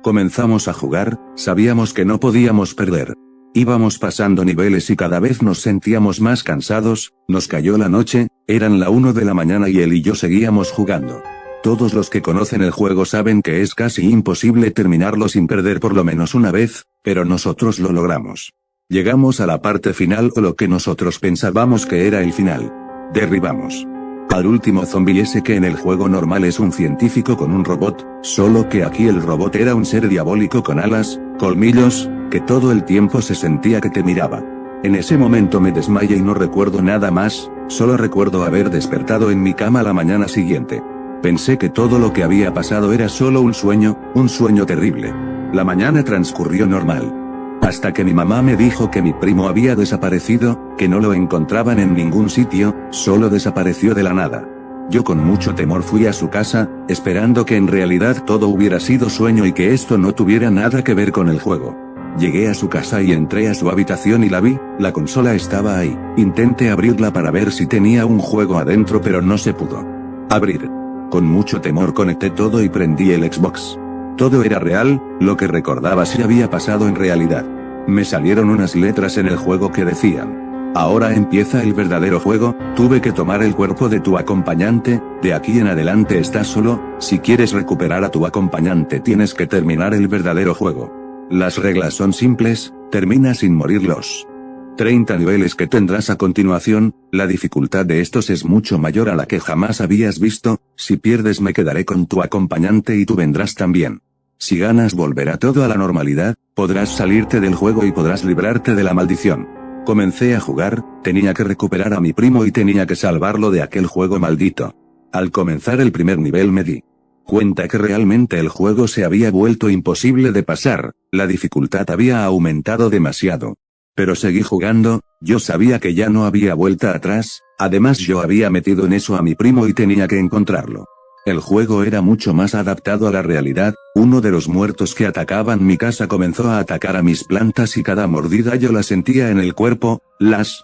Comenzamos a jugar, sabíamos que no podíamos perder. Íbamos pasando niveles y cada vez nos sentíamos más cansados, nos cayó la noche, eran la 1 de la mañana y él y yo seguíamos jugando. Todos los que conocen el juego saben que es casi imposible terminarlo sin perder por lo menos una vez, pero nosotros lo logramos. Llegamos a la parte final o lo que nosotros pensábamos que era el final. Derribamos al último zombie ese que en el juego normal es un científico con un robot, solo que aquí el robot era un ser diabólico con alas, colmillos, que todo el tiempo se sentía que te miraba. En ese momento me desmayé y no recuerdo nada más, solo recuerdo haber despertado en mi cama la mañana siguiente. Pensé que todo lo que había pasado era solo un sueño terrible. La mañana transcurrió normal. Hasta que mi mamá me dijo que mi primo había desaparecido, que no lo encontraban en ningún sitio, solo desapareció de la nada. Yo con mucho temor fui a su casa, esperando que en realidad todo hubiera sido sueño y que esto no tuviera nada que ver con el juego. Llegué a su casa y entré a su habitación y la vi, la consola estaba ahí. Intenté abrirla para ver si tenía un juego adentro pero no se pudo abrir. Con mucho temor conecté todo y prendí el Xbox. Todo era real, lo que recordaba sí había pasado en realidad. Me salieron unas letras en el juego que decían: ahora empieza el verdadero juego, tuve que tomar el cuerpo de tu acompañante, de aquí en adelante estás solo, si quieres recuperar a tu acompañante tienes que terminar el verdadero juego. Las reglas son simples, termina sin morir los 30 niveles que tendrás a continuación, la dificultad de estos es mucho mayor a la que jamás habías visto, si pierdes me quedaré con tu acompañante y tú vendrás también. Si ganas volverá todo a la normalidad, podrás salirte del juego y podrás librarte de la maldición. Comencé a jugar, tenía que recuperar a mi primo y tenía que salvarlo de aquel juego maldito. Al comenzar el primer nivel me di cuenta que realmente el juego se había vuelto imposible de pasar, la dificultad había aumentado demasiado. Pero seguí jugando, yo sabía que ya no había vuelta atrás, además yo había metido en eso a mi primo y tenía que encontrarlo. El juego era mucho más adaptado a la realidad, uno de los muertos que atacaban mi casa comenzó a atacar a mis plantas y cada mordida yo la sentía en el cuerpo, las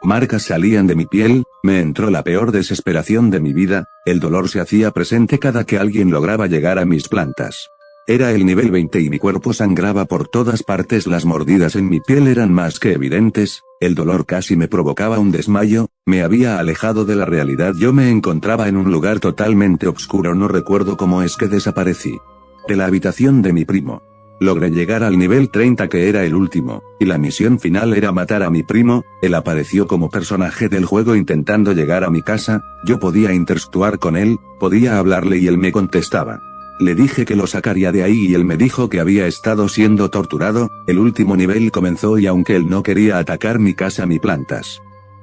marcas salían de mi piel, me entró la peor desesperación de mi vida, el dolor se hacía presente cada que alguien lograba llegar a mis plantas. Era el nivel 20 y mi cuerpo sangraba por todas partes, las mordidas en mi piel eran más que evidentes, el dolor casi me provocaba un desmayo, me había alejado de la realidad, yo me encontraba en un lugar totalmente oscuro, no recuerdo cómo es que desaparecí de la habitación de mi primo. Logré llegar al nivel 30 que era el último, y la misión final era matar a mi primo, él apareció como personaje del juego intentando llegar a mi casa, yo podía interactuar con él, podía hablarle y él me contestaba. Le dije que lo sacaría de ahí y él me dijo que había estado siendo torturado, el último nivel comenzó y aunque él no quería atacar mi casa mis plantas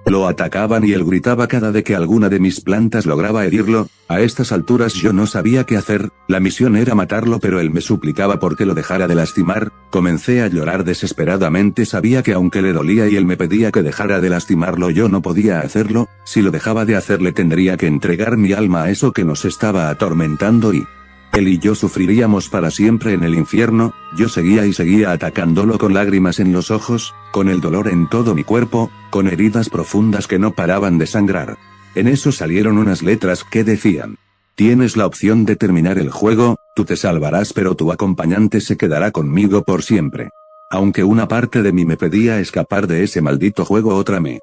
lo atacaban y él gritaba cada vez que alguna de mis plantas lograba herirlo, a estas alturas yo no sabía qué hacer, la misión era matarlo pero él me suplicaba porque lo dejara de lastimar, comencé a llorar desesperadamente, sabía que aunque le dolía y él me pedía que dejara de lastimarlo yo no podía hacerlo, si lo dejaba de hacer le tendría que entregar mi alma a eso que nos estaba atormentando y él y yo sufriríamos para siempre en el infierno, yo seguía y seguía atacándolo con lágrimas en los ojos, con el dolor en todo mi cuerpo, con heridas profundas que no paraban de sangrar. En eso salieron unas letras que decían: tienes la opción de terminar el juego, tú te salvarás pero tu acompañante se quedará conmigo por siempre. Aunque una parte de mí me pedía escapar de ese maldito juego, otra me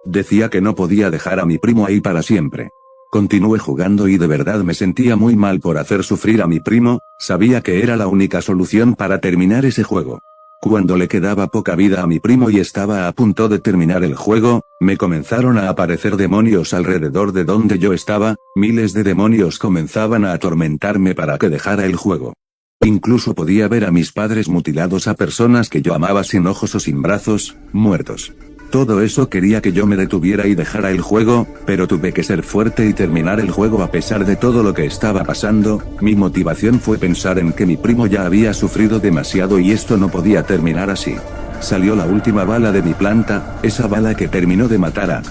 decía que no podía dejar a mi primo ahí para siempre. Continué jugando y de verdad me sentía muy mal por hacer sufrir a mi primo, sabía que era la única solución para terminar ese juego. Cuando le quedaba poca vida a mi primo y estaba a punto de terminar el juego, me comenzaron a aparecer demonios alrededor de donde yo estaba, miles de demonios comenzaban a atormentarme para que dejara el juego. Incluso podía ver a mis padres mutilados, a personas que yo amaba sin ojos o sin brazos, muertos. Todo eso quería que yo me detuviera y dejara el juego, pero tuve que ser fuerte y terminar el juego a pesar de todo lo que estaba pasando. Mi motivación fue pensar en que mi primo ya había sufrido demasiado y esto no podía terminar así. Salió la última bala de mi planta, esa bala que terminó de matar a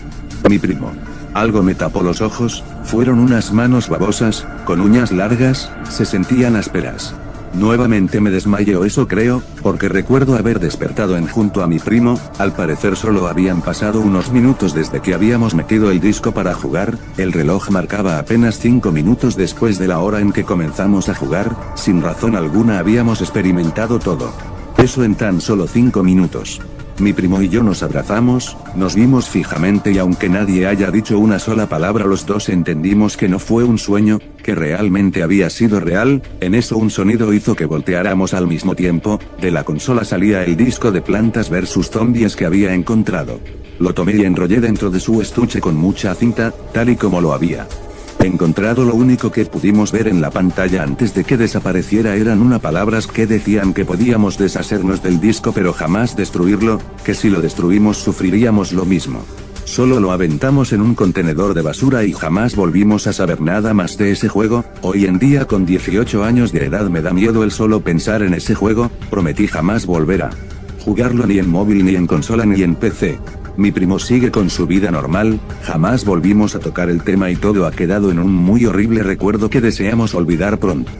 mi primo. Algo me tapó los ojos, fueron unas manos babosas, con uñas largas, se sentían ásperas. Nuevamente me desmayé, o eso creo, porque recuerdo haber despertado junto a mi primo. Al parecer solo habían pasado unos minutos desde que habíamos metido el disco para jugar. El reloj marcaba apenas 5 minutos después de la hora en que comenzamos a jugar. Sin razón alguna habíamos experimentado todo eso en tan solo 5 minutos. Mi primo y yo nos abrazamos, nos vimos fijamente y aunque nadie haya dicho una sola palabra, los dos entendimos que no fue un sueño, que realmente había sido real. En eso un sonido hizo que volteáramos al mismo tiempo. De la consola salía el disco de Plantas vs Zombies que había encontrado. Lo tomé y enrollé dentro de su estuche con mucha cinta, tal y como lo había encontrado. Lo único que pudimos ver en la pantalla antes de que desapareciera eran unas palabras que decían que podíamos deshacernos del disco pero jamás destruirlo, que si lo destruimos sufriríamos lo mismo. Solo lo aventamos en un contenedor de basura y jamás volvimos a saber nada más de ese juego. Hoy en día con 18 años de edad me da miedo el solo pensar en ese juego. Prometí jamás volver a jugarlo ni en móvil ni en consola ni en PC. Mi primo sigue con su vida normal, jamás volvimos a tocar el tema y todo ha quedado en un muy horrible recuerdo que deseamos olvidar pronto.